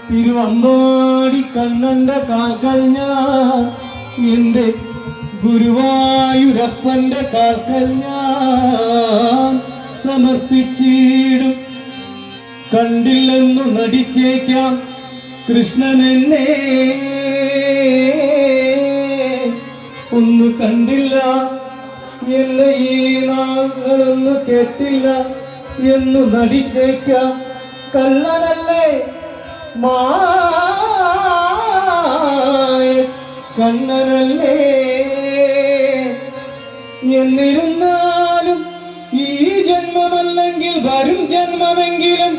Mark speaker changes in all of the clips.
Speaker 1: തിരുവമ്പാടി കണ്ണന്റെ കാൽക്കൽ ഞാൻ എന്റെ ഗുരുവായൂരപ്പന്റെ കാൽക്കൽ ഞാൻ സമർപ്പിച്ചിടും. കണ്ടില്ലെന്നു നടിച്ചേക്കാം കൃഷ്ണൻ എന്നെ, ഒന്ന് കണ്ടില്ല എന്നെ ഈ നാളൊന്ന് കേട്ടില്ല എന്നു നടിച്ചേക്കാം. കള്ളനല്ലേ മായ കണ്ണനല്ലേ, എന്നിരുന്നാലും ഈ ജന്മമല്ലെങ്കിൽ വരും ജന്മമെങ്കിലും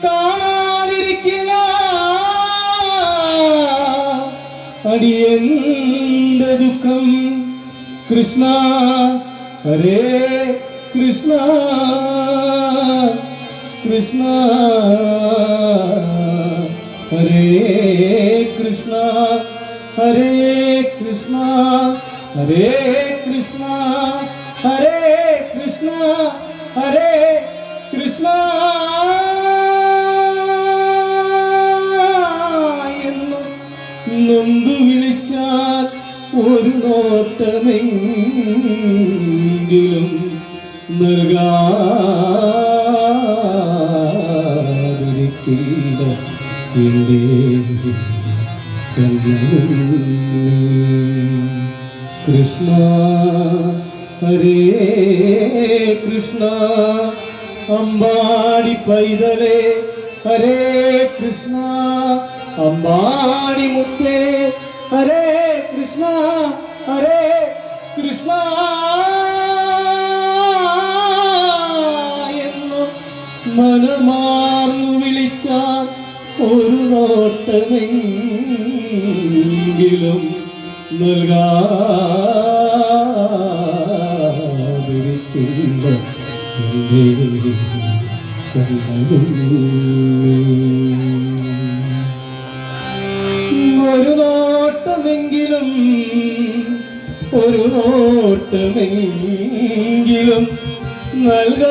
Speaker 1: കാണാതിരിക്കില്ല അടിയന്റെ ദുഃഖം. കൃഷ്ണ ഹരേ കൃഷ്ണ കൃഷ്ണ ഹരേ കൃഷ്ണ ഹരേ കൃഷ്ണ ഹരേ കൃഷ്ണ ഹരേ കൃഷ്ണ ഹരേ കൃഷ്ണ എന്ന് നൊന്തു വിളിച്ചാൽ ഒരു നോട്ടമെങ്കിലും നൽകാതിരിക്കില്ല എന്റെ കൃഷ്ണ ഹരേ കൃഷ്ണ അമ്പാടി പൈതലേ ഹരേ കൃഷ്ണ അമ്പാടി മുത്തേ ഹരേ കൃഷ്ണ ഹരേ കൃഷ്ണ എന്ന് മനമാർന്നു വിളിച്ചാൽ ഒരു നോട്ടമെങ്കിലും നൽകാതിരിക്കില്ല ഒരു നോട്ടമെങ്കിലും ഒരു നോട്ടമെങ്കിലും നൽകാതിരിക്കില്ല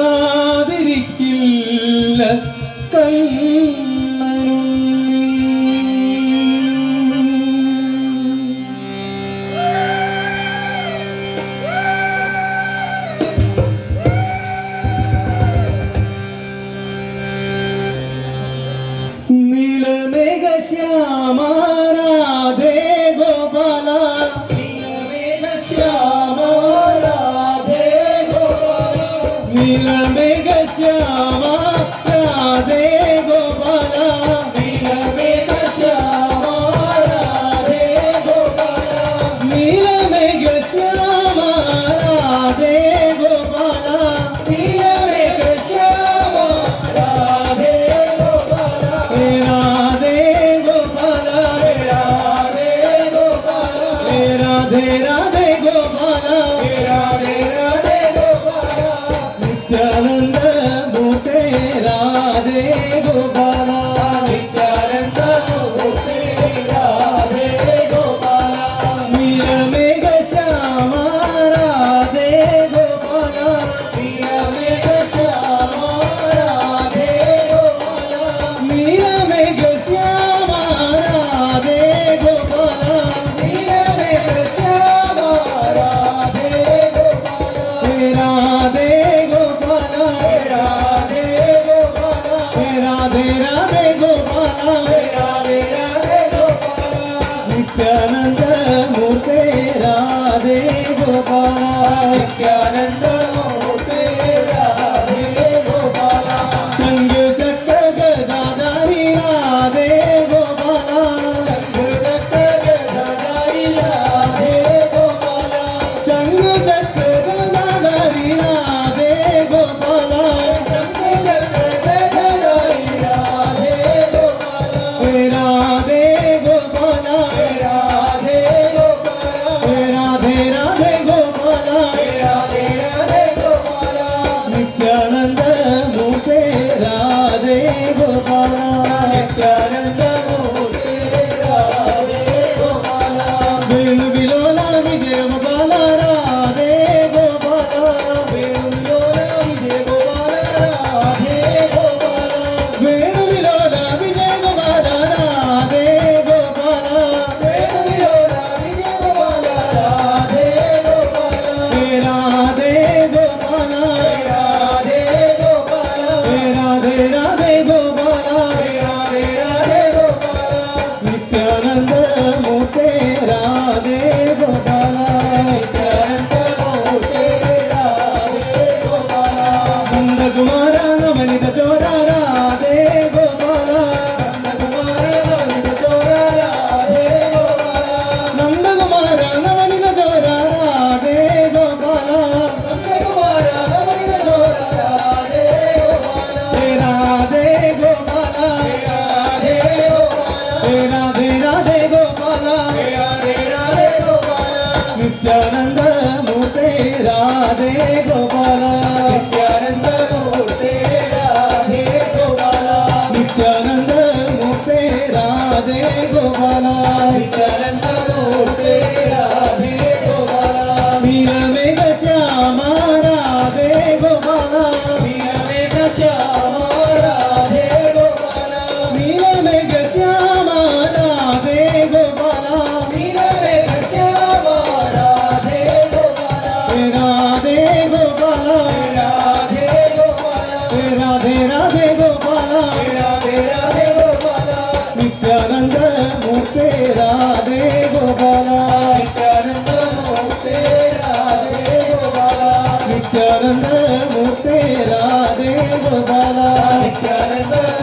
Speaker 1: കണ്ണനും. നീലമേഘശ്യാമ രാധേ ഗോപാല, നീലമേഘശ്യാമ രാധേ ഗോപാല, നീലമേഘശ്യാമ രാധേ ഗോപാല, നീലമേഘശ്യാമ രാധേ ഗോപാല, നീലമേഘശ്യാമ രാധേ ഗോപാല, നീലമേഘശ്യാമ രാധേ ഗോപാല, രാധേ ഗോപാല, രാധേ राधे राधे गोपाला
Speaker 2: राधे राधे गोपाला
Speaker 1: नित्यानंद मूर्ते राधे गोपाला
Speaker 2: नित्यानंद मूर्ते राधे गोपाला
Speaker 1: नित्यानंद मूर्ते राधे गोपाला
Speaker 2: नित्यानंद मूर्ते राधे गोपाला
Speaker 1: वीर मेघ श्यामा राधे गोपाला
Speaker 2: वीर मेघ श्यामा राधे गोपाला
Speaker 1: वीर मेघ श्यामा राधे गोपाला
Speaker 2: वीर मेघ श्यामा राधे गोपाला
Speaker 1: राधे गोपाला
Speaker 2: राधे गोपाला
Speaker 1: राधे राधे गोपाला
Speaker 2: राधे राधे गोपाला
Speaker 1: नित्यानंद मूर्ते राधे गोपाला
Speaker 2: नित्यानंद मूर्ते राधे गोपाला
Speaker 1: नित्यानंद मूर्ते राधे गोपाला
Speaker 2: नित्यानंद